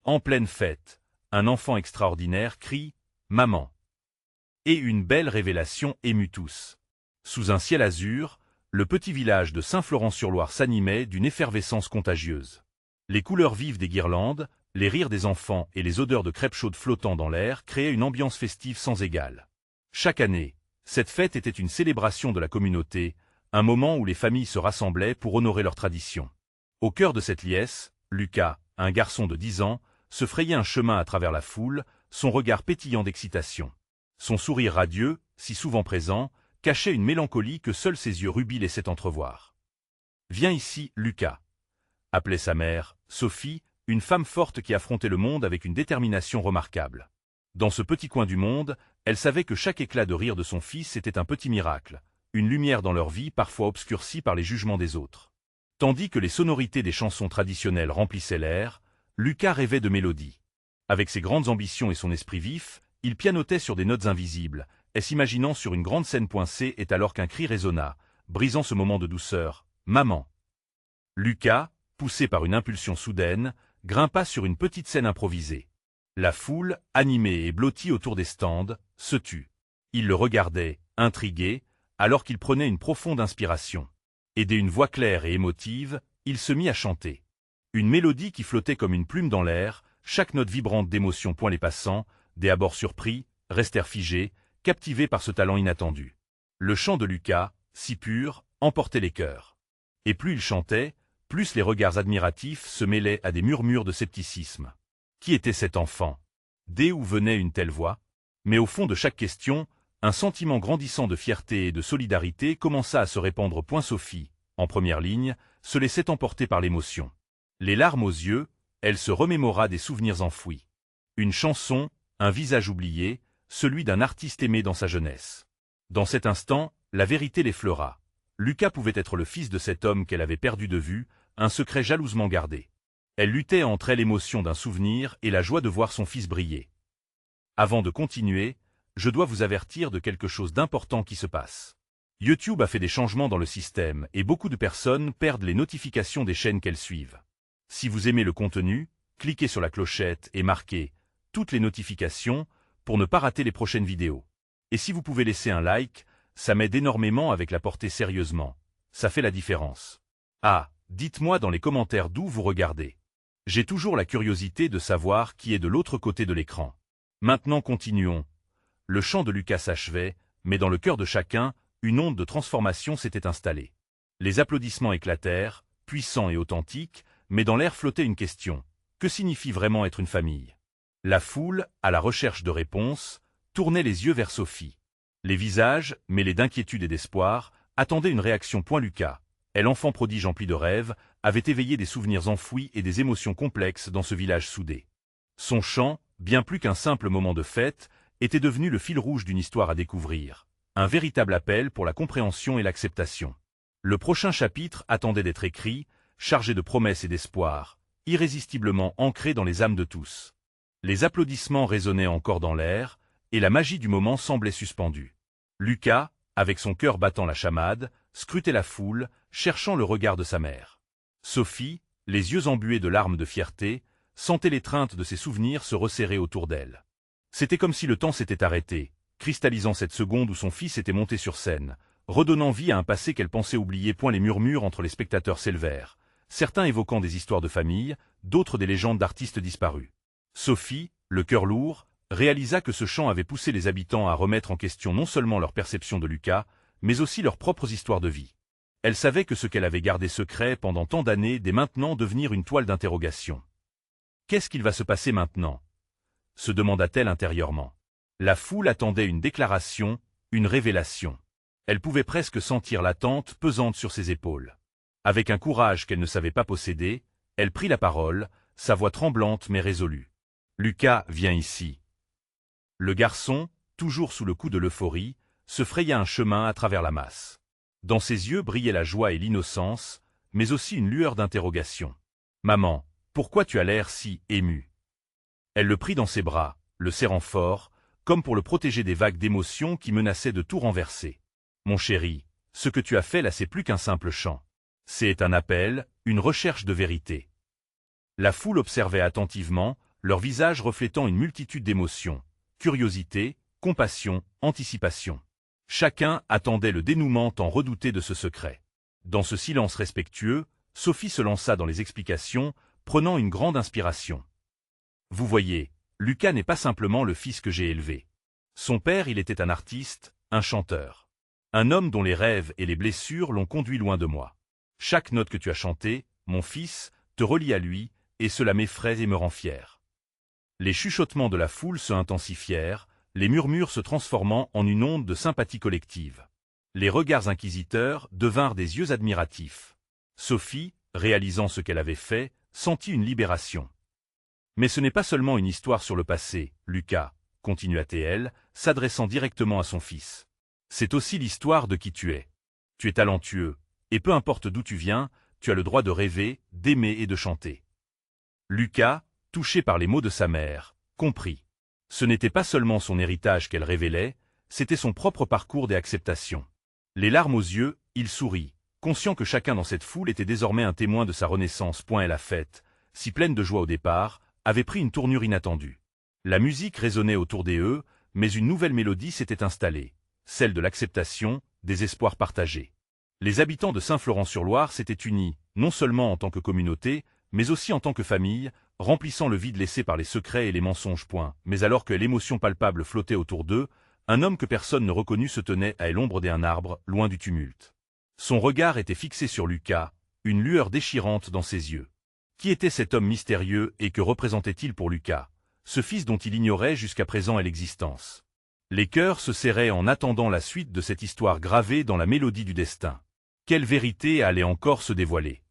En pleine fête, un enfant extraordinaire crie « Maman !» Et une belle révélation émut tous. Sous un ciel azur, le petit village de Saint-Florent-sur-Loire s'animait d'une effervescence contagieuse. Les couleurs vives des guirlandes, les rires des enfants et les odeurs de crêpes chaudes flottant dans l'air créaient une ambiance festive sans égale. Chaque année, cette fête était une célébration de la communauté, un moment où les familles se rassemblaient pour honorer leurs traditions. Au cœur de cette liesse, Lucas, un garçon de 10 ans, se frayait un chemin à travers la foule, son regard pétillant d'excitation. Son sourire radieux, si souvent présent, cachait une mélancolie que seuls ses yeux rubis laissaient entrevoir. « Viens ici, Lucas !» appelait sa mère, Sophie, une femme forte qui affrontait le monde avec une détermination remarquable. Dans ce petit coin du monde, elle savait que chaque éclat de rire de son fils était un petit miracle, une lumière dans leur vie parfois obscurcie par les jugements des autres. Tandis que les sonorités des chansons traditionnelles remplissaient l'air, Lucas rêvait de mélodies. Avec ses grandes ambitions et son esprit vif, il pianotait sur des notes invisibles, et s'imaginant sur une grande scène poincée et alors qu'un cri résonna, brisant ce moment de douceur. « Maman !» Lucas, poussé par une impulsion soudaine, grimpa sur une petite scène improvisée. La foule, animée et blottie autour des stands, se tut. Il le regardait, intrigué, alors qu'il prenait une profonde inspiration. Aidé d'une voix claire et émotive, il se mit à chanter. Une mélodie qui flottait comme une plume dans l'air, chaque note vibrante d'émotion point les passants, des abords surpris, restèrent figés, captivés par ce talent inattendu. Le chant de Lucas, si pur, emportait les cœurs. Et plus il chantait, plus les regards admiratifs se mêlaient à des murmures de scepticisme. Qui était cet enfant? D'où venait une telle voix? Mais au fond de chaque question, un sentiment grandissant de fierté et de solidarité commença à se répandre. Sophie, en première ligne, se laissait emporter par l'émotion. Les larmes aux yeux, elle se remémora des souvenirs enfouis. Une chanson, un visage oublié, celui d'un artiste aimé dans sa jeunesse. Dans cet instant, la vérité l'effleura. Lucas pouvait être le fils de cet homme qu'elle avait perdu de vue, un secret jalousement gardé. Elle luttait entre elle l'émotion d'un souvenir et la joie de voir son fils briller. Avant de continuer, je dois vous avertir de quelque chose d'important qui se passe. YouTube a fait des changements dans le système et beaucoup de personnes perdent les notifications des chaînes qu'elles suivent. Si vous aimez le contenu, cliquez sur la clochette et marquez « Toutes les notifications » pour ne pas rater les prochaines vidéos. Et si vous pouvez laisser un like, ça m'aide énormément avec la portée sérieusement. Ça fait la différence. Ah, dites-moi dans les commentaires d'où vous regardez. J'ai toujours la curiosité de savoir qui est de l'autre côté de l'écran. Maintenant continuons. Le chant de Lucas s'achevait, mais dans le cœur de chacun, une onde de transformation s'était installée. Les applaudissements éclatèrent, puissants et authentiques, mais dans l'air flottait une question. Que signifie vraiment être une famille? La foule, à la recherche de réponses, tournait les yeux vers Sophie. Les visages, mêlés d'inquiétude et d'espoir, attendaient une réaction. Lucas, elle enfant prodige empli de rêves, avait éveillé des souvenirs enfouis et des émotions complexes dans ce village soudé. Son chant, bien plus qu'un simple moment de fête, était devenu le fil rouge d'une histoire à découvrir, un véritable appel pour la compréhension et l'acceptation. Le prochain chapitre attendait d'être écrit, chargé de promesses et d'espoir, irrésistiblement ancré dans les âmes de tous. Les applaudissements résonnaient encore dans l'air, et la magie du moment semblait suspendue. Lucas, avec son cœur battant la chamade, scrutait la foule, cherchant le regard de sa mère. Sophie, les yeux embués de larmes de fierté, sentait l'étreinte de ses souvenirs se resserrer autour d'elle. C'était comme si le temps s'était arrêté, cristallisant cette seconde où son fils était monté sur scène, redonnant vie à un passé qu'elle pensait oublier. Les murmures entre les spectateurs s'élevèrent, certains évoquant des histoires de famille, d'autres des légendes d'artistes disparus. Sophie, le cœur lourd, réalisa que ce chant avait poussé les habitants à remettre en question non seulement leur perception de Lucas, mais aussi leurs propres histoires de vie. Elle savait que ce qu'elle avait gardé secret pendant tant d'années dès maintenant devenir une toile d'interrogation. Qu'est-ce qu'il va se passer maintenant? Se demanda-t-elle intérieurement. La foule attendait une déclaration, une révélation. Elle pouvait presque sentir l'attente pesante sur ses épaules. Avec un courage qu'elle ne savait pas posséder, elle prit la parole, sa voix tremblante mais résolue. « Lucas, viens ici. » Le garçon, toujours sous le coup de l'euphorie, se fraya un chemin à travers la masse. Dans ses yeux brillait la joie et l'innocence, mais aussi une lueur d'interrogation. « Maman, pourquoi tu as l'air si émue ?» Elle le prit dans ses bras, le serrant fort, comme pour le protéger des vagues d'émotions qui menaçaient de tout renverser. « Mon chéri, ce que tu as fait là c'est plus qu'un simple chant. C'est un appel, une recherche de vérité. » La foule observait attentivement, leurs visages reflétant une multitude d'émotions, curiosité, compassion, anticipation. Chacun attendait le dénouement tant redouté de ce secret. Dans ce silence respectueux, Sophie se lança dans les explications, prenant une grande inspiration. Vous voyez, Lucas n'est pas simplement le fils que j'ai élevé. Son père, il était un artiste, un chanteur. Un homme dont les rêves et les blessures l'ont conduit loin de moi. Chaque note que tu as chantée, mon fils, te relie à lui, et cela m'effraie et me rend fier. Les chuchotements de la foule se intensifièrent, les murmures se transformant en une onde de sympathie collective. Les regards inquisiteurs devinrent des yeux admiratifs. Sophie, réalisant ce qu'elle avait fait, sentit une libération. Mais ce n'est pas seulement une histoire sur le passé, Lucas, continua-t-elle, s'adressant directement à son fils. C'est aussi l'histoire de qui tu es. Tu es talentueux, et peu importe d'où tu viens, tu as le droit de rêver, d'aimer et de chanter. Lucas, touché par les mots de sa mère, comprit. Ce n'était pas seulement son héritage qu'elle révélait, c'était son propre parcours d'acceptation. Les larmes aux yeux, il sourit, conscient que chacun dans cette foule était désormais un témoin de sa renaissance. Et la fête, si pleine de joie au départ, avait pris une tournure inattendue. La musique résonnait autour d'eux, mais une nouvelle mélodie s'était installée, celle de l'acceptation, des espoirs partagés. Les habitants de Saint-Florent-sur-Loire s'étaient unis, non seulement en tant que communauté, mais aussi en tant que famille, remplissant le vide laissé par les secrets et les mensonges. Mais alors que l'émotion palpable flottait autour d'eux, un homme que personne ne reconnut se tenait à l'ombre d'un arbre, loin du tumulte. Son regard était fixé sur Lucas, une lueur déchirante dans ses yeux. Qui était cet homme mystérieux et que représentait-il pour Lucas, ce fils dont il ignorait jusqu'à présent l'existence? Les cœurs se serraient en attendant la suite de cette histoire gravée dans la mélodie du destin. Quelle vérité allait encore se dévoiler?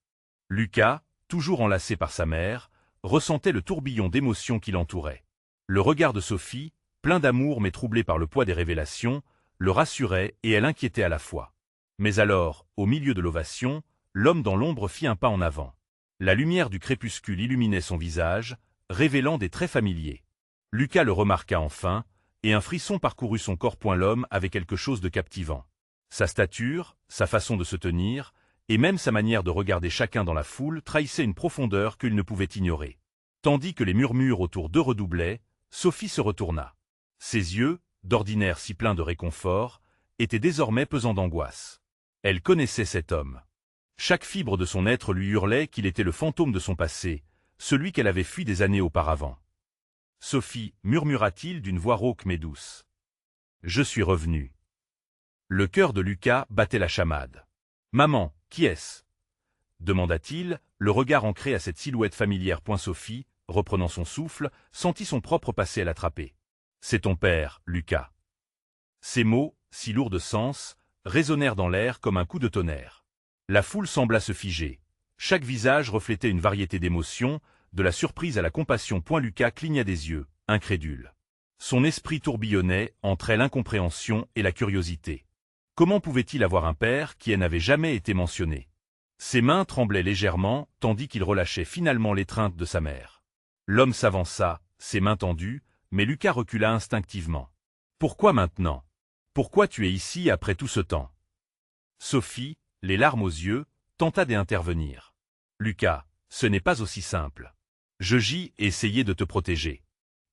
Lucas, toujours enlacé par sa mère, ressentait le tourbillon d'émotions qui l'entourait. Le regard de Sophie, plein d'amour mais troublé par le poids des révélations, le rassurait et elle inquiétait à la fois. Mais alors, au milieu de l'ovation, l'homme dans l'ombre fit un pas en avant. La lumière du crépuscule illuminait son visage, révélant des traits familiers. Lucas le remarqua enfin, et un frisson parcourut son corps. L'homme avait quelque chose de captivant. Sa stature, sa façon de se tenir, et même sa manière de regarder chacun dans la foule trahissaient une profondeur qu'il ne pouvait ignorer. Tandis que les murmures autour d'eux redoublaient, Sophie se retourna. Ses yeux, d'ordinaire si pleins de réconfort, étaient désormais pesants d'angoisse. Elle connaissait cet homme. Chaque fibre de son être lui hurlait qu'il était le fantôme de son passé, celui qu'elle avait fui des années auparavant. « Sophie, murmura-t-il d'une voix rauque mais douce. Je suis revenu. » Le cœur de Lucas battait la chamade. « Maman, qui est-ce » demanda-t-il, le regard ancré à cette silhouette familière. Sophie, reprenant son souffle, sentit son propre passé à l'attraper. « C'est ton père, Lucas. » Ces mots, si lourds de sens, résonnèrent dans l'air comme un coup de tonnerre. La foule sembla se figer. Chaque visage reflétait une variété d'émotions, de la surprise à la compassion. Lucas cligna des yeux, incrédule. Son esprit tourbillonnait entre l'incompréhension et la curiosité. Comment pouvait-il avoir un père qui n'avait jamais été mentionné? Ses mains tremblaient légèrement, tandis qu'il relâchait finalement l'étreinte de sa mère. L'homme s'avança, ses mains tendues, mais Lucas recula instinctivement. « Pourquoi maintenant? Pourquoi tu es ici après tout ce temps ?» Sophie, les larmes aux yeux, tenta d'intervenir. « Lucas, ce n'est pas aussi simple. J'ai essayé de te protéger.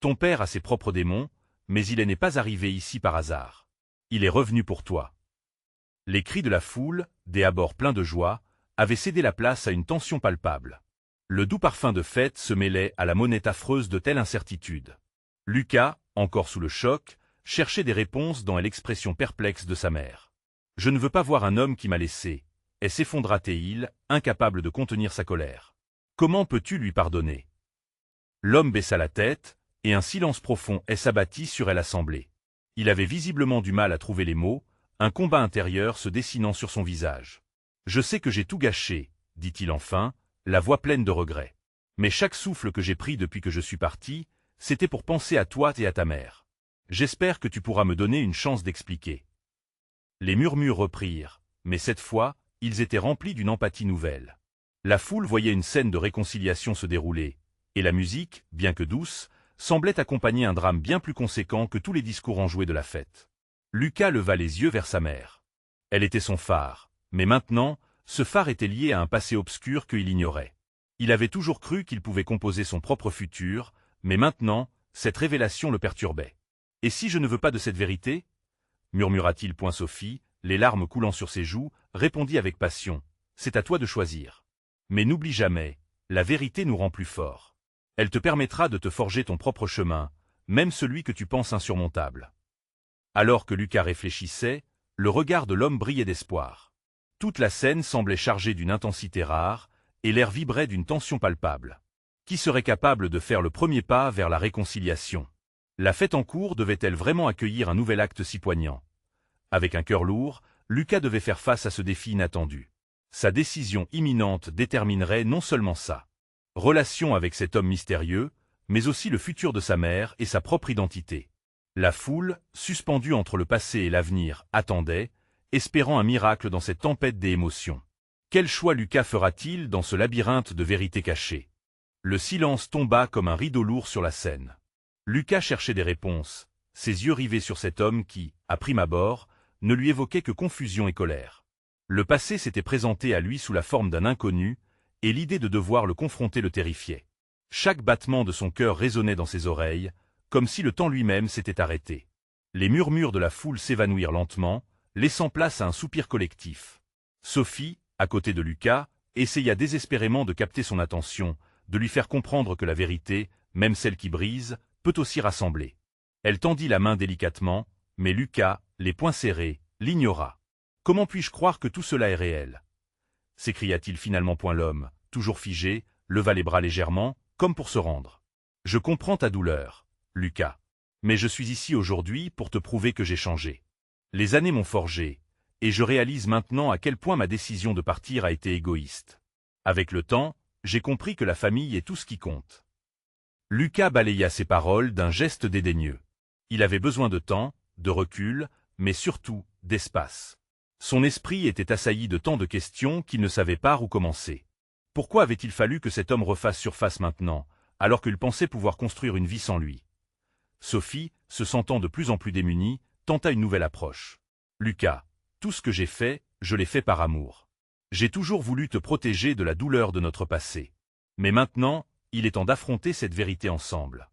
Ton père a ses propres démons, mais il n'est pas arrivé ici par hasard. Il est revenu pour toi. » Les cris de la foule, des abords pleins de joie, avaient cédé la place à une tension palpable. Le doux parfum de fête se mêlait à la monnaie affreuse de telle incertitude. Lucas, encore sous le choc, cherchait des réponses dans l'expression perplexe de sa mère. « Je ne veux pas voir un homme qui m'a laissé. » Et s'effondra-t-il, incapable de contenir sa colère. « Comment peux-tu lui pardonner ?» L'homme baissa la tête, et un silence profond s'abattit sur l'assemblée. Il avait visiblement du mal à trouver les mots, un combat intérieur se dessinant sur son visage. « Je sais que j'ai tout gâché, » dit-il enfin, la voix pleine de regret. « Mais chaque souffle que j'ai pris depuis que je suis parti, c'était pour penser à toi et à ta mère. J'espère que tu pourras me donner une chance d'expliquer. » Les murmures reprirent, mais cette fois, ils étaient remplis d'une empathie nouvelle. La foule voyait une scène de réconciliation se dérouler, et la musique, bien que douce, semblait accompagner un drame bien plus conséquent que tous les discours enjoués de la fête. Lucas leva les yeux vers sa mère. Elle était son phare, mais maintenant, ce phare était lié à un passé obscur qu'il ignorait. Il avait toujours cru qu'il pouvait composer son propre futur, mais maintenant, cette révélation le perturbait. « Et si je ne veux pas de cette vérité » murmura-t-il. Sophie, les larmes coulant sur ses joues, répondit avec passion. « C'est à toi de choisir. Mais n'oublie jamais, la vérité nous rend plus forts. Elle te permettra de te forger ton propre chemin, même celui que tu penses insurmontable. » Alors que Lucas réfléchissait, le regard de l'homme brillait d'espoir. Toute la scène semblait chargée d'une intensité rare, et l'air vibrait d'une tension palpable. Qui serait capable de faire le premier pas vers la réconciliation? La fête en cours devait-elle vraiment accueillir un nouvel acte si poignant? Avec un cœur lourd, Lucas devait faire face à ce défi inattendu. Sa décision imminente déterminerait non seulement sa relation avec cet homme mystérieux, mais aussi le futur de sa mère et sa propre identité. La foule, suspendue entre le passé et l'avenir, attendait, espérant un miracle dans cette tempête des émotions. Quel choix Lucas fera-t-il dans ce labyrinthe de vérités cachées? Le silence tomba comme un rideau lourd sur la scène. Lucas cherchait des réponses, ses yeux rivés sur cet homme qui, à prime abord, ne lui évoquait que confusion et colère. Le passé s'était présenté à lui sous la forme d'un inconnu, et l'idée de devoir le confronter le terrifiait. Chaque battement de son cœur résonnait dans ses oreilles, comme si le temps lui-même s'était arrêté. Les murmures de la foule s'évanouirent lentement, laissant place à un soupir collectif. Sophie, à côté de Lucas, essaya désespérément de capter son attention, de lui faire comprendre que la vérité, même celle qui brise, peut aussi rassembler. Elle tendit la main délicatement, mais Lucas, les poings serrés, l'ignora. « Comment puis-je croire que tout cela est réel » s'écria-t-il finalement. L'homme, toujours figé, leva les bras légèrement, comme pour se rendre. « Je comprends ta douleur, Lucas. Mais je suis ici aujourd'hui pour te prouver que j'ai changé. Les années m'ont forgé, et je réalise maintenant à quel point ma décision de partir a été égoïste. Avec le temps, j'ai compris que la famille est tout ce qui compte. » Lucas balaya ses paroles d'un geste dédaigneux. Il avait besoin de temps, de recul, mais surtout d'espace. Son esprit était assailli de tant de questions qu'il ne savait par où commencer. Pourquoi avait-il fallu que cet homme refasse surface maintenant, alors qu'il pensait pouvoir construire une vie sans lui? Sophie, se sentant de plus en plus démunie, tenta une nouvelle approche. « Lucas, tout ce que j'ai fait, je l'ai fait par amour. J'ai toujours voulu te protéger de la douleur de notre passé. Mais maintenant, il est temps d'affronter cette vérité ensemble. »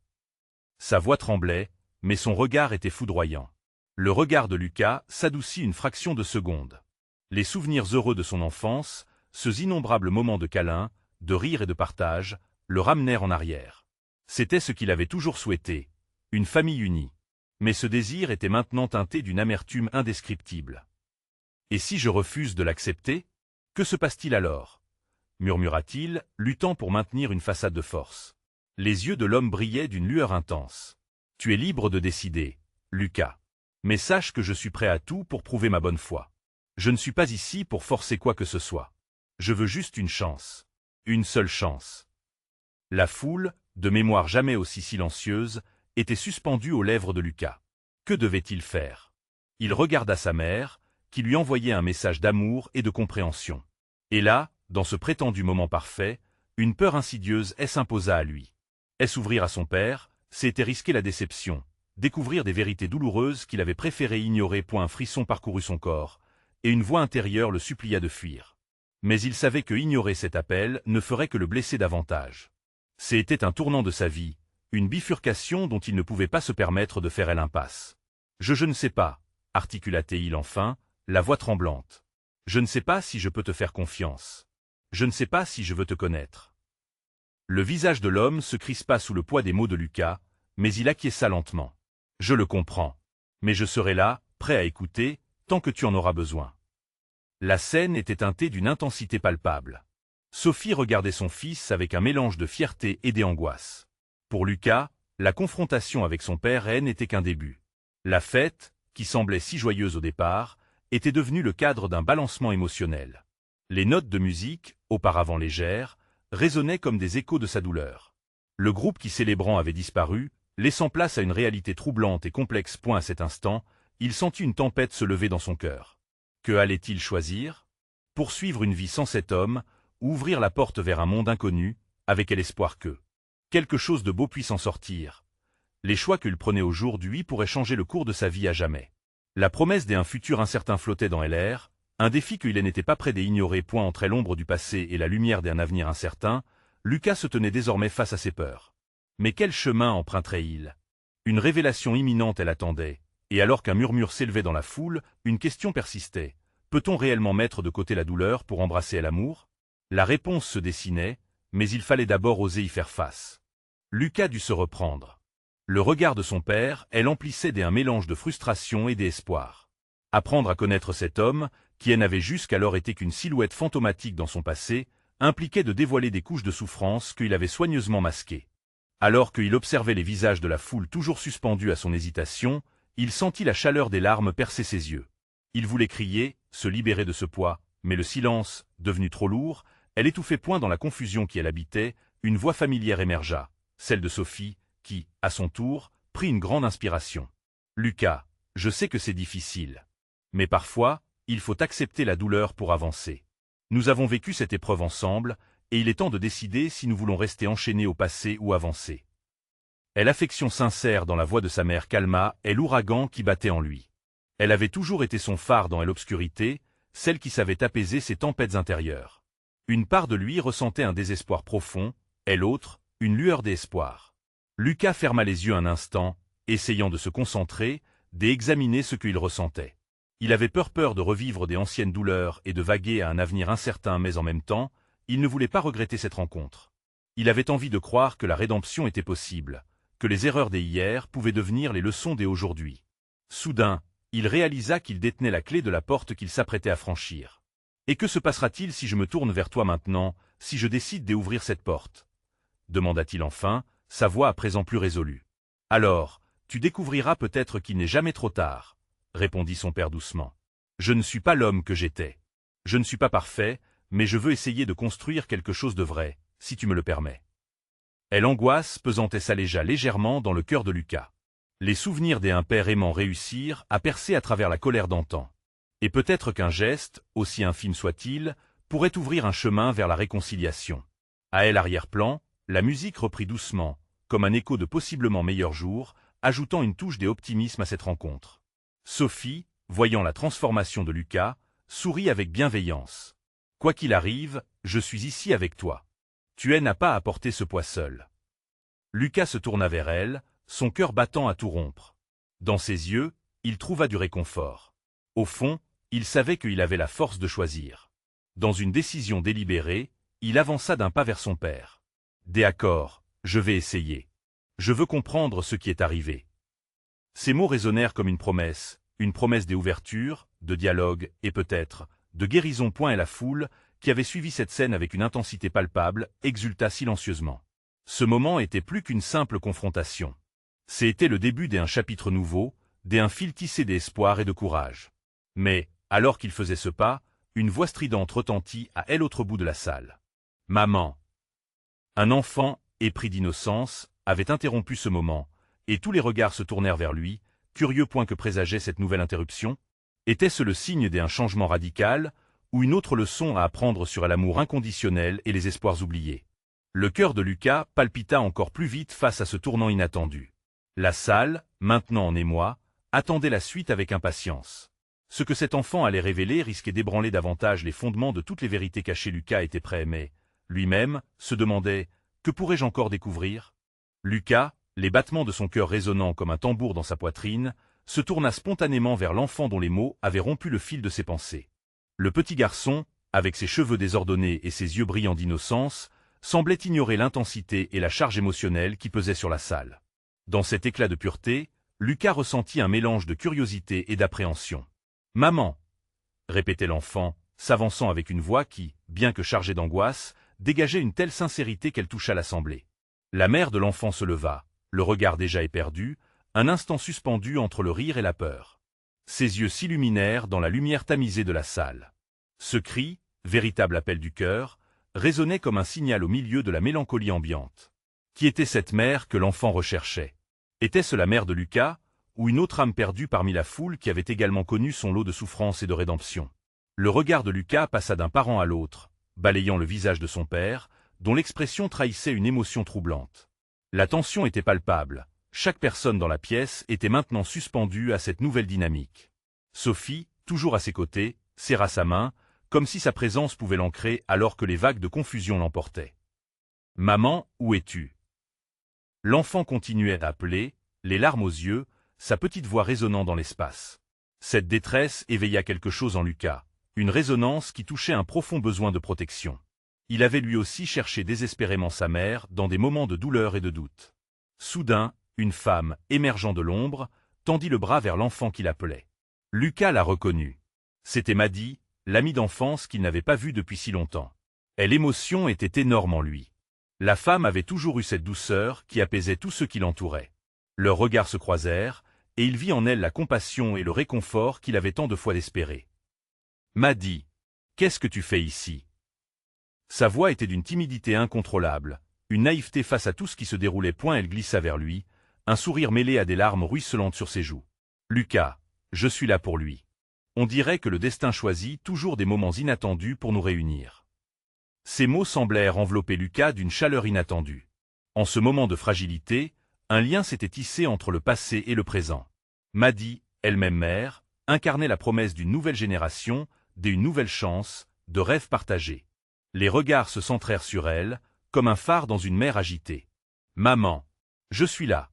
Sa voix tremblait, mais son regard était foudroyant. Le regard de Lucas s'adoucit une fraction de seconde. Les souvenirs heureux de son enfance, ces innombrables moments de câlins, de rire et de partage, le ramenèrent en arrière. C'était ce qu'il avait toujours souhaité, une famille unie. Mais ce désir était maintenant teinté d'une amertume indescriptible. « Et si je refuse de l'accepter? Que se passe-t-il alors » murmura-t-il, luttant pour maintenir une façade de force. Les yeux de l'homme brillaient d'une lueur intense. « Tu es libre de décider, Lucas. Mais sache que je suis prêt à tout pour prouver ma bonne foi. Je ne suis pas ici pour forcer quoi que ce soit. Je veux juste une chance. Une seule chance. » La foule, de mémoire jamais aussi silencieuse, était suspendue aux lèvres de Lucas. Que devait-il faire? Il regarda sa mère, qui lui envoyait un message d'amour et de compréhension. Et là, dans ce prétendu moment parfait, une peur insidieuse s'imposa à lui. Est-ce ouvrir à son père? C'était risquer la déception, découvrir des vérités douloureuses qu'il avait préféré ignorer. Un frisson parcourut son corps, et une voix intérieure le supplia de fuir. Mais il savait que ignorer cet appel ne ferait que le blesser davantage. C'était un tournant de sa vie, une bifurcation dont il ne pouvait pas se permettre de faire l'impasse. « Je ne sais pas, » articula-t-il enfin, la voix tremblante. « Je ne sais pas si je peux te faire confiance. Je ne sais pas si je veux te connaître. » Le visage de l'homme se crispa sous le poids des mots de Lucas, mais il acquiesça lentement. « Je le comprends. Mais je serai là, prêt à écouter, tant que tu en auras besoin. » La scène était teintée d'une intensité palpable. Sophie regardait son fils avec un mélange de fierté et d'angoisse. Pour Lucas, la confrontation avec son père n'était qu'un début. La fête, qui semblait si joyeuse au départ, était devenue le cadre d'un balancement émotionnel. Les notes de musique, auparavant légères, résonnaient comme des échos de sa douleur. Le groupe qui célébrant avait disparu, laissant place à une réalité troublante et complexe. À cet instant, il sentit une tempête se lever dans son cœur. Que allait-il choisir? Poursuivre une vie sans cet homme, ou ouvrir la porte vers un monde inconnu, avec l'espoir que quelque chose de beau puisse en sortir. Les choix qu'il prenait aujourd'hui pourraient changer le cours de sa vie à jamais. La promesse d'un futur incertain flottait dans l'air, un défi qu'il n'était pas prêt d'ignorer. Entre l'ombre du passé et la lumière d'un avenir incertain, Lucas se tenait désormais face à ses peurs. Mais quel chemin emprunterait-il? Une révélation imminente elle attendait, et alors qu'un murmure s'élevait dans la foule, une question persistait. Peut-on réellement mettre de côté la douleur pour embrasser l'amour? La réponse se dessinait, mais il fallait d'abord oser y faire face. Lucas dut se reprendre. Le regard de son père, elle emplissait d'un mélange de frustration et d'espoir. Apprendre à connaître cet homme, qui elle n'avait jusqu'alors été qu'une silhouette fantomatique dans son passé, impliquait de dévoiler des couches de souffrance qu'il avait soigneusement masquées. Alors qu'il observait les visages de la foule toujours suspendus à son hésitation, il sentit la chaleur des larmes percer ses yeux. Il voulait crier, se libérer de ce poids, mais le silence, devenu trop lourd, elle étouffait point dans la confusion qui elle habitait, une voix familière émergea, celle de Sophie, qui, à son tour, prit une grande inspiration. « Lucas, je sais que c'est difficile. Mais parfois, il faut accepter la douleur pour avancer. Nous avons vécu cette épreuve ensemble, et il est temps de décider si nous voulons rester enchaînés au passé ou avancer. » L'affection sincère dans la voix de sa mère calma l'ouragan qui battait en lui. Elle avait toujours été son phare dans l'obscurité, celle qui savait apaiser ses tempêtes intérieures. Une part de lui ressentait un désespoir profond, et l'autre, une lueur d'espoir. Lucas ferma les yeux un instant, essayant de se concentrer, d'examiner ce qu'il ressentait. Il avait peur de revivre des anciennes douleurs et de vaguer à un avenir incertain, mais en même temps, il ne voulait pas regretter cette rencontre. Il avait envie de croire que la rédemption était possible, que les erreurs des hier pouvaient devenir les leçons des aujourd'hui. Soudain, il réalisa qu'il détenait la clé de la porte qu'il s'apprêtait à franchir. « Et que se passera-t-il si je me tourne vers toi maintenant, si je décide d'ouvrir cette porte ?» demanda-t-il enfin, sa voix à présent plus résolue. « Alors, tu découvriras peut-être qu'il n'est jamais trop tard, » répondit son père doucement. « Je ne suis pas l'homme que j'étais. Je ne suis pas parfait, mais je veux essayer de construire quelque chose de vrai, si tu me le permets. » L'angoisse pesante s'allégea légèrement dans le cœur de Lucas. Les souvenirs d'un père aimant réussirent à percer à travers la colère d'antan. Et peut-être qu'un geste, aussi infime soit-il, pourrait ouvrir un chemin vers la réconciliation. À l'arrière-plan, la musique reprit doucement, comme un écho de possiblement meilleurs jours, ajoutant une touche d'optimisme à cette rencontre. Sophie, voyant la transformation de Lucas, sourit avec bienveillance. « Quoi qu'il arrive, je suis ici avec toi. Tu n'as pas à porter ce poids seul. » Lucas se tourna vers elle, son cœur battant à tout rompre. Dans ses yeux, il trouva du réconfort. Au fond, il savait qu'il avait la force de choisir. Dans une décision délibérée, il avança d'un pas vers son père. « D'accord, je vais essayer. Je veux comprendre ce qui est arrivé. » Ces mots résonnèrent comme une promesse d'ouverture, de dialogue et peut-être de guérison. La foule, qui avait suivi cette scène avec une intensité palpable, exulta silencieusement. Ce moment était plus qu'une simple confrontation. C'était le début d'un chapitre nouveau, d'un fil tissé d'espoir et de courage. Mais, alors qu'il faisait ce pas, une voix stridente retentit à l'autre bout de la salle. « Maman !» Un enfant, épris d'innocence, avait interrompu ce moment, et tous les regards se tournèrent vers lui, curieux point que présageait cette nouvelle interruption. Était-ce le signe d'un changement radical, ou une autre leçon à apprendre sur l'amour inconditionnel et les espoirs oubliés? Le cœur de Lucas palpita encore plus vite face à ce tournant inattendu. La salle, maintenant en émoi, attendait la suite avec impatience. Ce que cet enfant allait révéler risquait d'ébranler davantage les fondements de toutes les vérités cachées. Lucas était prêt, mais lui-même se demandait « Que pourrais-je encore découvrir ?» Lucas, les battements de son cœur résonnant comme un tambour dans sa poitrine, se tourna spontanément vers l'enfant dont les mots avaient rompu le fil de ses pensées. Le petit garçon, avec ses cheveux désordonnés et ses yeux brillants d'innocence, semblait ignorer l'intensité et la charge émotionnelle qui pesaient sur la salle. Dans cet éclat de pureté, Lucas ressentit un mélange de curiosité et d'appréhension. « Maman !» répétait l'enfant, s'avançant avec une voix qui, bien que chargée d'angoisse, dégageait une telle sincérité qu'elle toucha l'assemblée. La mère de l'enfant se leva, le regard déjà éperdu, un instant suspendu entre le rire et la peur. Ses yeux s'illuminèrent dans la lumière tamisée de la salle. Ce cri, véritable appel du cœur, résonnait comme un signal au milieu de la mélancolie ambiante. Qui était cette mère que l'enfant recherchait? Était-ce la mère de Lucas, ou une autre âme perdue parmi la foule qui avait également connu son lot de souffrance et de rédemption? Le regard de Lucas passa d'un parent à l'autre, balayant le visage de son père, dont l'expression trahissait une émotion troublante. La tension était palpable, chaque personne dans la pièce était maintenant suspendue à cette nouvelle dynamique. Sophie, toujours à ses côtés, serra sa main, comme si sa présence pouvait l'ancrer alors que les vagues de confusion l'emportaient. « Maman, où es-tu » L'enfant continuait à appeler, les larmes aux yeux, sa petite voix résonnant dans l'espace. Cette détresse éveilla quelque chose en Lucas, une résonance qui touchait un profond besoin de protection. Il avait lui aussi cherché désespérément sa mère dans des moments de douleur et de doute. Soudain, une femme, émergeant de l'ombre, tendit le bras vers l'enfant qui l'appelait. Lucas la reconnut. C'était Maddy, l'amie d'enfance qu'il n'avait pas vue depuis si longtemps. Et l'émotion était énorme en lui. La femme avait toujours eu cette douceur qui apaisait tous ceux qui l'entouraient. Leurs regards se croisèrent, et il vit en elle la compassion et le réconfort qu'il avait tant de fois espéré. « Maddy, qu'est-ce que tu fais ici ?» Sa voix était d'une timidité incontrôlable, une naïveté face à tout ce qui se déroulait. Elle glissa vers lui, un sourire mêlé à des larmes ruisselantes sur ses joues. « Lucas, je suis là pour lui. On dirait que le destin choisit toujours des moments inattendus pour nous réunir. » Ces mots semblèrent envelopper Lucas d'une chaleur inattendue. En ce moment de fragilité, un lien s'était tissé entre le passé et le présent. Maddy, elle-même mère, incarnait la promesse d'une nouvelle génération, d'une nouvelle chance, de rêves partagés. Les regards se centrèrent sur elle, comme un phare dans une mer agitée. « Maman, je suis là !»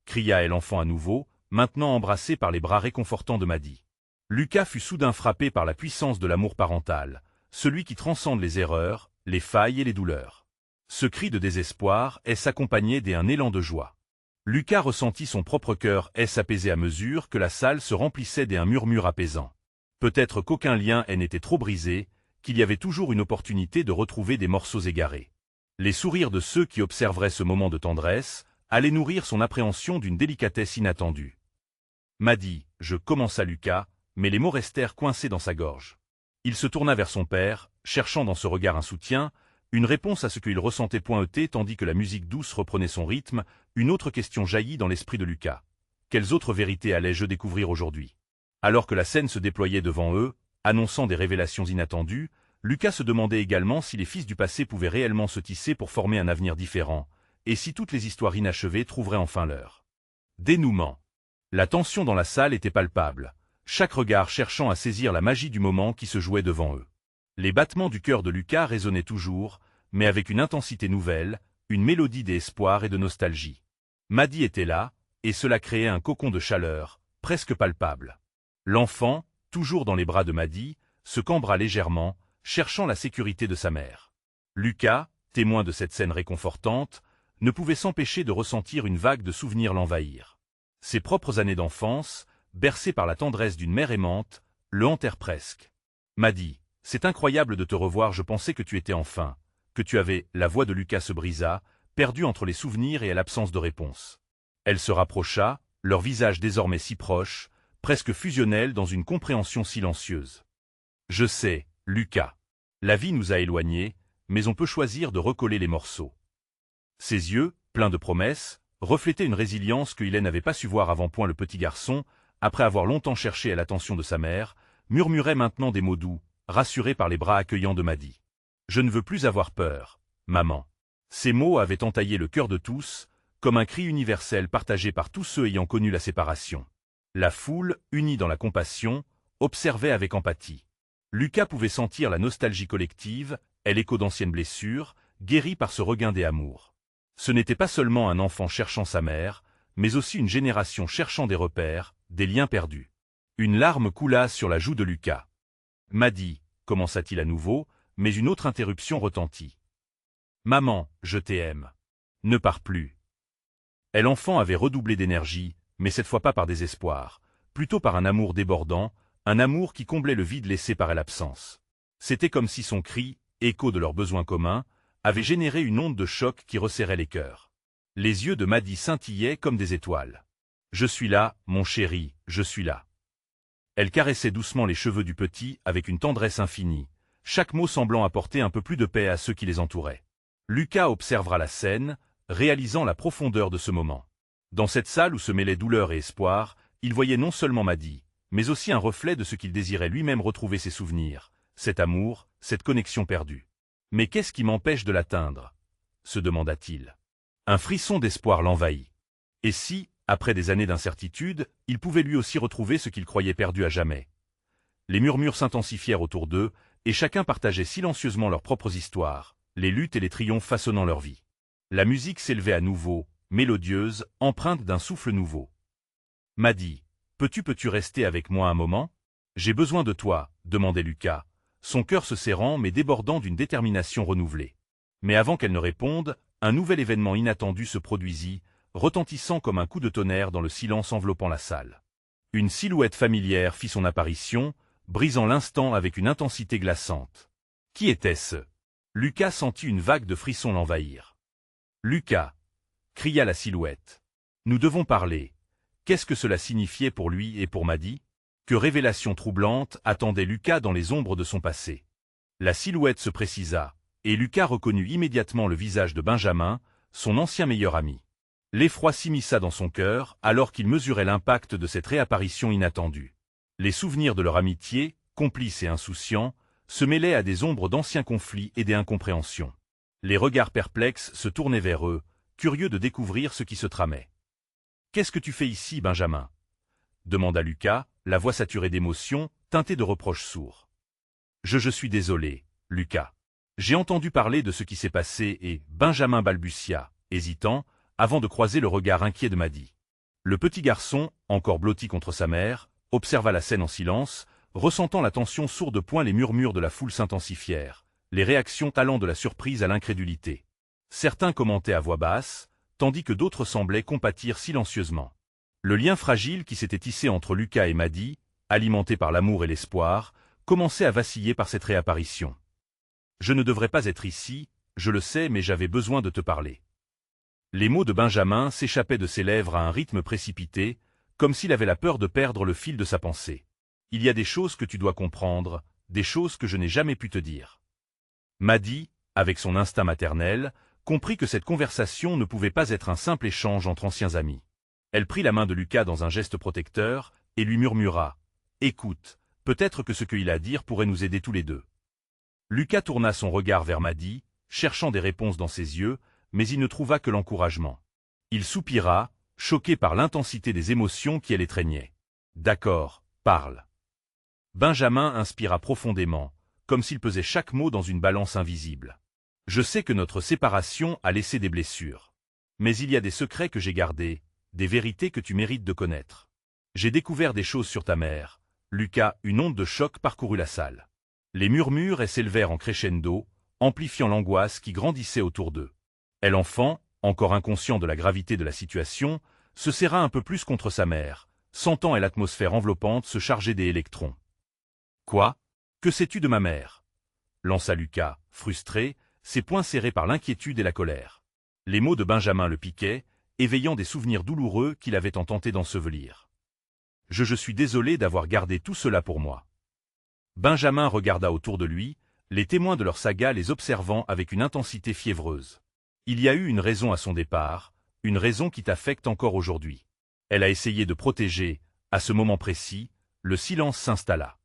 cria l'enfant à nouveau, maintenant embrassé par les bras réconfortants de Maddy. Lucas fut soudain frappé par la puissance de l'amour parental, celui qui transcende les erreurs, les failles et les douleurs. Ce cri de désespoir s'accompagnait d'un élan de joie. Lucas ressentit son propre cœur s'apaiser à mesure que la salle se remplissait d'un murmure apaisant. Peut-être qu'aucun lien n'était trop brisé, qu'il y avait toujours une opportunité de retrouver des morceaux égarés. Les sourires de ceux qui observeraient ce moment de tendresse allaient nourrir son appréhension d'une délicatesse inattendue. « Maddy, commença Lucas, mais les mots restèrent coincés dans sa gorge. Il se tourna vers son père, cherchant dans ce regard un soutien, une réponse à ce qu'il ressentait. Tandis que la musique douce reprenait son rythme, une autre question jaillit dans l'esprit de Lucas. Quelles autres vérités allais-je découvrir aujourd'hui? Alors que la scène se déployait devant eux, annonçant des révélations inattendues, Lucas se demandait également si les fils du passé pouvaient réellement se tisser pour former un avenir différent, et si toutes les histoires inachevées trouveraient enfin leur dénouement. La tension dans la salle était palpable, chaque regard cherchant à saisir la magie du moment qui se jouait devant eux. Les battements du cœur de Lucas résonnaient toujours, mais avec une intensité nouvelle, une mélodie d'espoir et de nostalgie. Maddy était là, et cela créait un cocon de chaleur, presque palpable. L'enfant, toujours dans les bras de Maddy, se cambra légèrement, cherchant la sécurité de sa mère. Lucas, témoin de cette scène réconfortante, ne pouvait s'empêcher de ressentir une vague de souvenirs l'envahir. Ses propres années d'enfance, bercées par la tendresse d'une mère aimante, le hantèrent presque. « Maddy, c'est incroyable de te revoir, je pensais que tu étais enfin, que tu avais… » La voix de Lucas se brisa, perdue entre les souvenirs et à l'absence de réponse. Elle se rapprocha, leur visage désormais si proches, presque fusionnels dans une compréhension silencieuse. « Je sais, Lucas. La vie nous a éloignés, mais on peut choisir de recoller les morceaux. » Ses yeux, pleins de promesses, reflétaient une résilience que Hélène n'avait pas su voir avant. Le petit garçon, après avoir longtemps cherché à l'attention de sa mère, murmurait maintenant des mots doux, rassuré par les bras accueillants de Maddy. « Je ne veux plus avoir peur, maman. » Ces mots avaient entaillé le cœur de tous, comme un cri universel partagé par tous ceux ayant connu la séparation. La foule, unie dans la compassion, observait avec empathie. Lucas pouvait sentir la nostalgie collective, l'écho d'anciennes blessures, guéries par ce regain des amours. Ce n'était pas seulement un enfant cherchant sa mère, mais aussi une génération cherchant des repères, des liens perdus. Une larme coula sur la joue de Lucas. « Maddy, » commença-t-il à nouveau, mais une autre interruption retentit. « Maman, je t'aime. Ne pars plus. » L'enfant avait redoublé d'énergie, mais cette fois pas par désespoir, plutôt par un amour débordant, un amour qui comblait le vide laissé par l'absence. C'était comme si son cri, écho de leurs besoins communs, avait généré une onde de choc qui resserrait les cœurs. Les yeux de Maddy scintillaient comme des étoiles. « Je suis là, mon chéri, je suis là. » Elle caressait doucement les cheveux du petit avec une tendresse infinie, chaque mot semblant apporter un peu plus de paix à ceux qui les entouraient. Lucas observera la scène, réalisant la profondeur de ce moment. Dans cette salle où se mêlaient douleur et espoir, il voyait non seulement Maddy, mais aussi un reflet de ce qu'il désirait lui-même retrouver, ses souvenirs, cet amour, cette connexion perdue. « Mais qu'est-ce qui m'empêche de l'atteindre ?» se demanda-t-il. Un frisson d'espoir l'envahit. Et si, après des années d'incertitude, il pouvait lui aussi retrouver ce qu'il croyait perdu à jamais? Les murmures s'intensifièrent autour d'eux, et chacun partageait silencieusement leurs propres histoires, les luttes et les triomphes façonnant leur vie. La musique s'élevait à nouveau, mélodieuse, empreinte d'un souffle nouveau. Maddy, peux-tu rester avec moi un moment? J'ai besoin de toi, demandait Lucas, son cœur se serrant mais débordant d'une détermination renouvelée. Mais avant qu'elle ne réponde, un nouvel événement inattendu se produisit, retentissant comme un coup de tonnerre dans le silence enveloppant la salle. Une silhouette familière fit son apparition, brisant l'instant avec une intensité glaçante. Qui était-ce? Lucas sentit une vague de frissons l'envahir. Lucas, cria la silhouette. Nous devons parler. Qu'est-ce que cela signifiait pour lui et pour Maddy? Que révélation troublante attendait Lucas dans les ombres de son passé? La silhouette se précisa, et Lucas reconnut immédiatement le visage de Benjamin, son ancien meilleur ami. L'effroi s'immisça dans son cœur alors qu'il mesurait l'impact de cette réapparition inattendue. Les souvenirs de leur amitié, complices et insouciants, se mêlaient à des ombres d'anciens conflits et des incompréhensions. Les regards perplexes se tournaient vers eux, curieux de découvrir ce qui se tramait. « Qu'est-ce que tu fais ici, Benjamin » demanda Lucas, la voix saturée d'émotion, teintée de reproches sourds. « Je suis désolé, Lucas. J'ai entendu parler de ce qui s'est passé et Benjamin balbutia, hésitant, avant de croiser le regard inquiet de Maddy. Le petit garçon, encore blotti contre sa mère, observa la scène en silence, ressentant la tension sourde point les murmures de la foule s'intensifièrent, les réactions allant de la surprise à l'incrédulité. Certains commentaient à voix basse, tandis que d'autres semblaient compatir silencieusement. Le lien fragile qui s'était tissé entre Lucas et Maddy, alimenté par l'amour et l'espoir, commençait à vaciller par cette réapparition. « Je ne devrais pas être ici, je le sais, mais j'avais besoin de te parler. » Les mots de Benjamin s'échappaient de ses lèvres à un rythme précipité, comme s'il avait la peur de perdre le fil de sa pensée. « Il y a des choses que tu dois comprendre, des choses que je n'ai jamais pu te dire. » Maddy, avec son instinct maternel, comprit que cette conversation ne pouvait pas être un simple échange entre anciens amis. Elle prit la main de Lucas dans un geste protecteur et lui murmura « Écoute, peut-être que ce qu'il a à dire pourrait nous aider tous les deux. » Lucas tourna son regard vers Maddy, cherchant des réponses dans ses yeux, mais il ne trouva que l'encouragement. Il soupira, choqué par l'intensité des émotions qui elle étreignait. « D'accord, parle. » Benjamin inspira profondément, comme s'il pesait chaque mot dans une balance invisible. « Je sais que notre séparation a laissé des blessures. Mais il y a des secrets que j'ai gardés, des vérités que tu mérites de connaître. J'ai découvert des choses sur ta mère. » Lucas, une onde de choc parcourut la salle. Les murmures s'élevèrent en crescendo, amplifiant l'angoisse qui grandissait autour d'eux. Et l'enfant, encore inconscient de la gravité de la situation, se serra un peu plus contre sa mère, sentant l'atmosphère enveloppante se charger des électrons. « Quoi? Que sais-tu de ma mère » lança Lucas, frustré, ses poings serrés par l'inquiétude et la colère. Les mots de Benjamin le piquaient, éveillant des souvenirs douloureux qu'il avait tant tenté d'ensevelir. « Je suis désolé d'avoir gardé tout cela pour moi. » Benjamin regarda autour de lui, les témoins de leur saga les observant avec une intensité fiévreuse. Il y a eu une raison à son départ, une raison qui t'affecte encore aujourd'hui. Elle a essayé de protéger, à ce moment précis, le silence s'installa.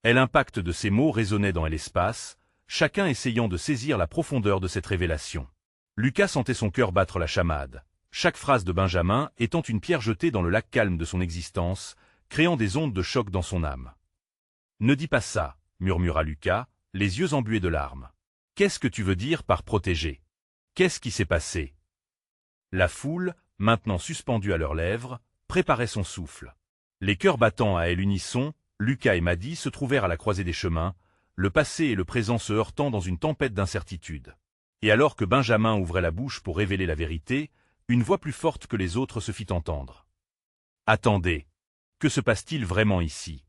Et l'impact de ces mots résonnait dans l'espace, chacun essayant de saisir la profondeur de cette révélation. Lucas sentait son cœur battre la chamade, chaque phrase de Benjamin étant une pierre jetée dans le lac calme de son existence, créant des ondes de choc dans son âme. « Ne dis pas ça, » murmura Lucas, les yeux embués de larmes. « Qu'est-ce que tu veux dire par protéger? Qu'est-ce qui s'est passé ?» La foule, maintenant suspendue à leurs lèvres, préparait son souffle. Les cœurs battant à l'unisson, Lucas et Maddy se trouvèrent à la croisée des chemins, le passé et le présent se heurtant dans une tempête d'incertitude. Et alors que Benjamin ouvrait la bouche pour révéler la vérité, une voix plus forte que les autres se fit entendre. « Attendez, que se passe-t-il vraiment ici?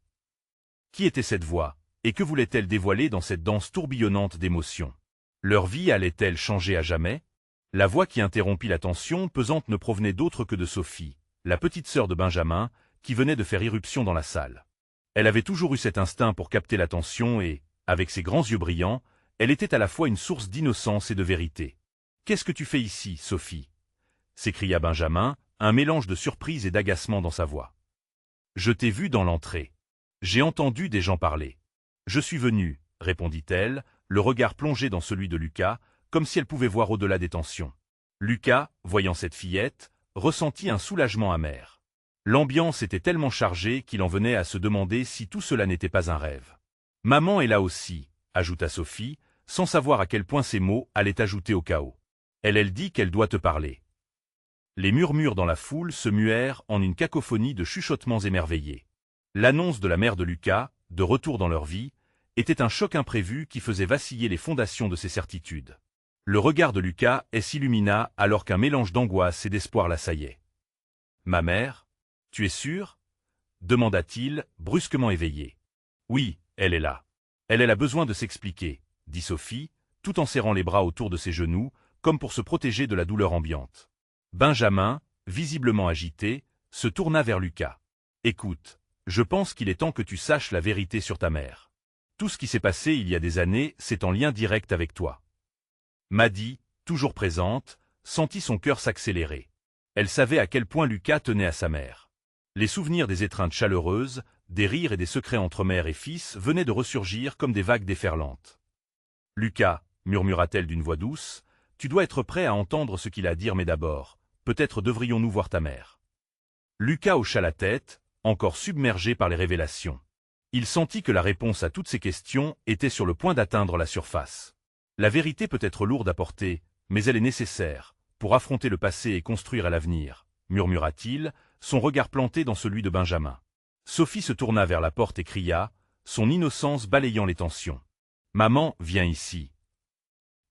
Qui était cette voix, et que voulait-elle dévoiler dans cette danse tourbillonnante d'émotions? Leur vie allait-elle changer à jamais? » La voix qui interrompit la tension pesante ne provenait d'autre que de Sophie, la petite sœur de Benjamin, qui venait de faire irruption dans la salle. Elle avait toujours eu cet instinct pour capter l'attention et, avec ses grands yeux brillants, elle était à la fois une source d'innocence et de vérité. « Qu'est-ce que tu fais ici, Sophie » s'écria Benjamin, un mélange de surprise et d'agacement dans sa voix. « Je t'ai vu dans l'entrée. J'ai entendu des gens parler. Je suis venue, répondit-elle, le regard plongé dans celui de Lucas, comme si elle pouvait voir au-delà des tensions. Lucas, voyant cette fillette, ressentit un soulagement amer. L'ambiance était tellement chargée qu'il en venait à se demander si tout cela n'était pas un rêve. « Maman est là aussi », ajouta Sophie, sans savoir à quel point ces mots allaient ajouter au chaos. Elle dit qu'elle doit te parler. Les murmures dans la foule se muèrent en une cacophonie de chuchotements émerveillés. L'annonce de la mère de Lucas, de retour dans leur vie, était un choc imprévu qui faisait vaciller les fondations de ses certitudes. Le regard de Lucas s'illumina alors qu'un mélange d'angoisse et d'espoir l'assaillait. « Ma mère, tu es sûre ?» demanda-t-il, brusquement éveillé. « Oui, elle est là. Elle a besoin de s'expliquer, » dit Sophie, tout en serrant les bras autour de ses genoux, comme pour se protéger de la douleur ambiante. Benjamin, visiblement agité, se tourna vers Lucas. « Écoute, je pense qu'il est temps que tu saches la vérité sur ta mère. Tout ce qui s'est passé il y a des années, c'est en lien direct avec toi. » Maddy, toujours présente, sentit son cœur s'accélérer. Elle savait à quel point Lucas tenait à sa mère. Les souvenirs des étreintes chaleureuses, des rires et des secrets entre mère et fils venaient de ressurgir comme des vagues déferlantes. « Lucas, murmura-t-elle d'une voix douce, tu dois être prêt à entendre ce qu'il a à dire, mais d'abord, peut-être devrions-nous voir ta mère. » Lucas hocha la tête, encore submergé par les révélations. Il sentit que la réponse à toutes ces questions était sur le point d'atteindre la surface. La vérité peut être lourde à porter, mais elle est nécessaire, pour affronter le passé et construire l'avenir, murmura-t-il, son regard planté dans celui de Benjamin. Sophie se tourna vers la porte et cria, son innocence balayant les tensions. « Maman, viens ici. »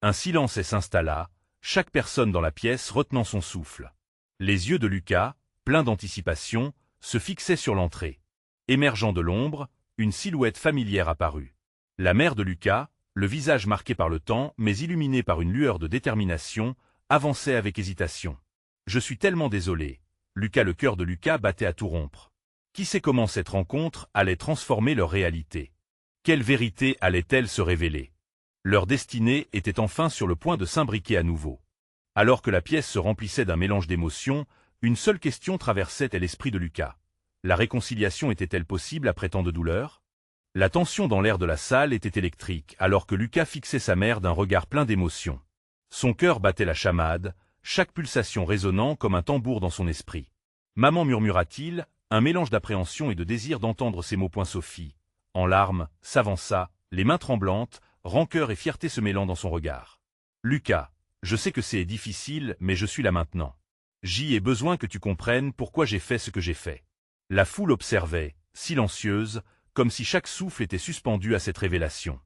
Un silence s'installa, chaque personne dans la pièce retenant son souffle. Les yeux de Lucas, pleins d'anticipation, se fixaient sur l'entrée. Émergeant de l'ombre, une silhouette familière apparut. La mère de Lucas, le visage marqué par le temps mais illuminé par une lueur de détermination, avançait avec hésitation. « Je suis tellement désolé. » Lucas, le cœur de Lucas battait à tout rompre. Qui sait comment cette rencontre allait transformer leur réalité? Quelle vérité allait-elle se révéler? Leur destinée était enfin sur le point de s'imbriquer à nouveau. Alors que la pièce se remplissait d'un mélange d'émotions, une seule question traversait l'esprit de Lucas. La réconciliation était-elle possible après tant de douleur? La tension dans l'air de la salle était électrique, alors que Lucas fixait sa mère d'un regard plein d'émotion. Son cœur battait la chamade, chaque pulsation résonnant comme un tambour dans son esprit. « Maman, murmura-t-il, un mélange d'appréhension et de désir d'entendre ces mots. Sophie, en larmes, s'avança, les mains tremblantes, rancœur et fierté se mêlant dans son regard. « Lucas, je sais que c'est difficile, mais je suis là maintenant. J'ai besoin que tu comprennes pourquoi j'ai fait ce que j'ai fait. » La foule observait, silencieuse, comme si chaque souffle était suspendu à cette révélation.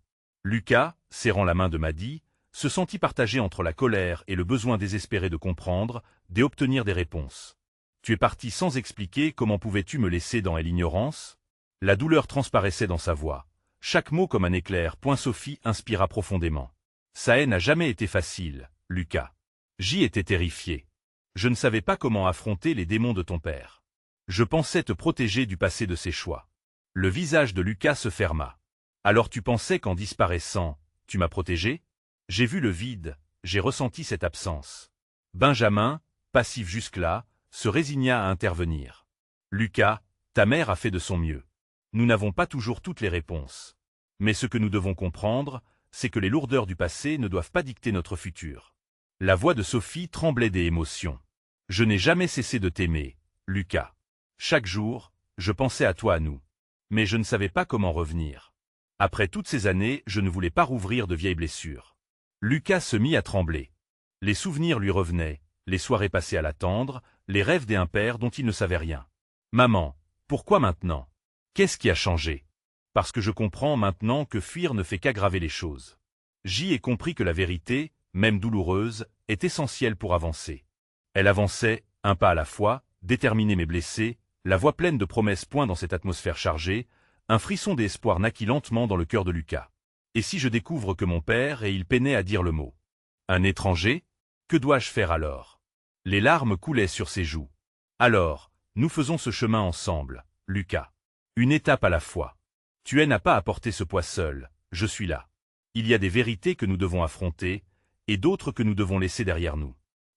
Lucas, serrant la main de Maddy, se sentit partagé entre la colère et le besoin désespéré de comprendre, d'obtenir des réponses. « Tu es parti sans expliquer, comment pouvais-tu me laisser dans l'ignorance ?» La douleur transparaissait dans sa voix. Chaque mot comme un éclair. Sophie inspira profondément. « Ça n'a jamais été facile, Lucas. J'y étais terrifié. Je ne savais pas comment affronter les démons de ton père. Je pensais te protéger du passé de ses choix. » Le visage de Lucas se ferma. « Alors tu pensais qu'en disparaissant, tu m'as protégé? J'ai vu le vide, j'ai ressenti cette absence. » Benjamin, passif jusque-là, se résigna à intervenir. « Lucas, ta mère a fait de son mieux. Nous n'avons pas toujours toutes les réponses. Mais ce que nous devons comprendre, c'est que les lourdeurs du passé ne doivent pas dicter notre futur. » La voix de Sophie tremblait des émotions. « Je n'ai jamais cessé de t'aimer, Lucas. Chaque jour, je pensais à toi, à nous. Mais je ne savais pas comment revenir. Après toutes ces années, je ne voulais pas rouvrir de vieilles blessures. » Lucas se mit à trembler. Les souvenirs lui revenaient, les soirées passées à l'attendre, les rêves d'un père dont il ne savait rien. « Maman, pourquoi maintenant? Qu'est-ce qui a changé? » « Parce que je comprends maintenant que fuir ne fait qu'aggraver les choses. J'y ai compris que la vérité, même douloureuse, est essentielle pour avancer. » Elle avançait, un pas à la fois, déterminée mais blessée, la voix pleine de promesses. Dans cette atmosphère chargée, un frisson d'espoir naquit lentement dans le cœur de Lucas. « Et si je découvre que mon père, et il peinait à dire le mot. Un étranger? Que dois-je faire alors? » Les larmes coulaient sur ses joues. « Alors, nous faisons ce chemin ensemble, Lucas. Une étape à la fois. Tu n'as pas à porter ce poids seul, je suis là. Il y a des vérités que nous devons affronter, et d'autres que nous devons laisser derrière nous.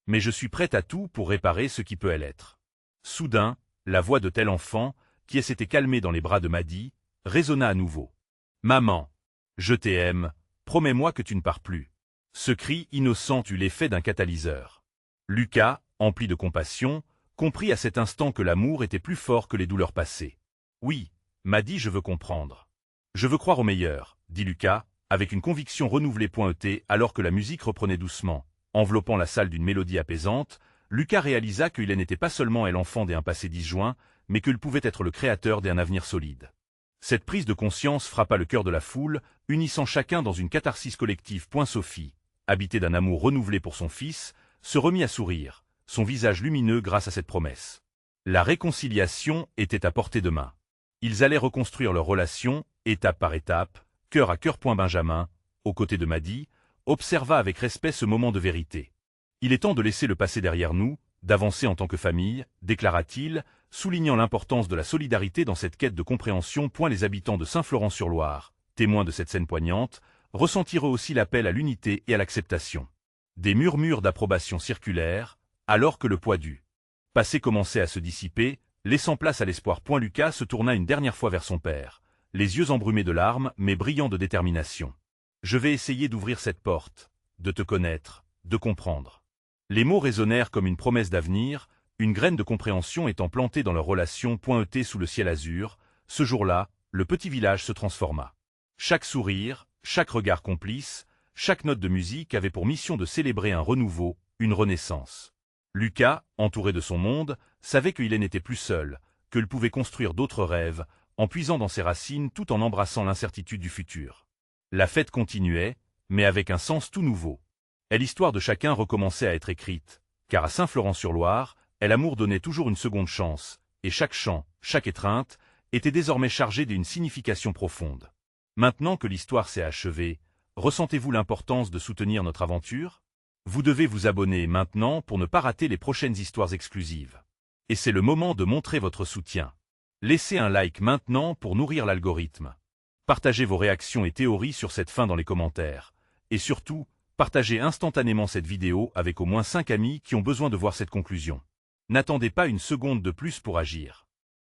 Mais je suis prête à tout pour réparer ce qui peut l'être. » Soudain, la voix de tel enfant, qui s'était calmée dans les bras de Maddy, résonna à nouveau. « Maman, je t'aime, promets-moi que tu ne pars plus. » Ce cri innocent eut l'effet d'un catalyseur. Lucas, empli de compassion, comprit à cet instant que l'amour était plus fort que les douleurs passées. « Oui, Maddy, je veux comprendre. Je veux croire au meilleur, » dit Lucas, avec une conviction renouvelée. Alors que la musique reprenait doucement, enveloppant la salle d'une mélodie apaisante, Lucas réalisa qu'il n'était pas seulement l'enfant d'un passé disjoint, mais qu'il pouvait être le créateur d'un avenir solide. Cette prise de conscience frappa le cœur de la foule, unissant chacun dans une catharsis collective. Sophie, habitée d'un amour renouvelé pour son fils, se remit à sourire, son visage lumineux grâce à cette promesse. La réconciliation était à portée de main. Ils allaient reconstruire leur relation, étape par étape, cœur à cœur. Benjamin, aux côtés de Maddy, observa avec respect ce moment de vérité. Il est temps de laisser le passé derrière nous, d'avancer en tant que famille, déclara-t-il, soulignant l'importance de la solidarité dans cette quête de compréhension. Les habitants de Saint-Florent-sur-Loire, témoins de cette scène poignante, ressentirent aussi l'appel à l'unité et à l'acceptation. Des murmures d'approbation circulèrent, alors que le poids du passé commençait à se dissiper, laissant place à l'espoir. Lucas se tourna une dernière fois vers son père, les yeux embrumés de larmes mais brillants de détermination. « Je vais essayer d'ouvrir cette porte, de te connaître, de comprendre. » Les mots résonnèrent comme une promesse d'avenir, une graine de compréhension étant plantée dans leur relation. Sous le ciel azur, ce jour-là, le petit village se transforma. Chaque sourire, chaque regard complice, chaque note de musique avait pour mission de célébrer un renouveau, une renaissance. Lucas, entouré de son monde, savait qu'il n'était plus seul, qu'il pouvait construire d'autres rêves, en puisant dans ses racines tout en embrassant l'incertitude du futur. La fête continuait, mais avec un sens tout nouveau. L'histoire de chacun recommençait à être écrite, car à Saint-Florent-sur-Loire, l'amour donnait toujours une seconde chance, et chaque chant, chaque étreinte, était désormais chargé d'une signification profonde. Maintenant que l'histoire s'est achevée, ressentez-vous l'importance de soutenir notre aventure? Vous devez vous abonner maintenant pour ne pas rater les prochaines histoires exclusives. Et c'est le moment de montrer votre soutien. Laissez un like maintenant pour nourrir l'algorithme. Partagez vos réactions et théories sur cette fin dans les commentaires. Et surtout, partagez instantanément cette vidéo avec au moins 5 amis qui ont besoin de voir cette conclusion. N'attendez pas une seconde de plus pour agir.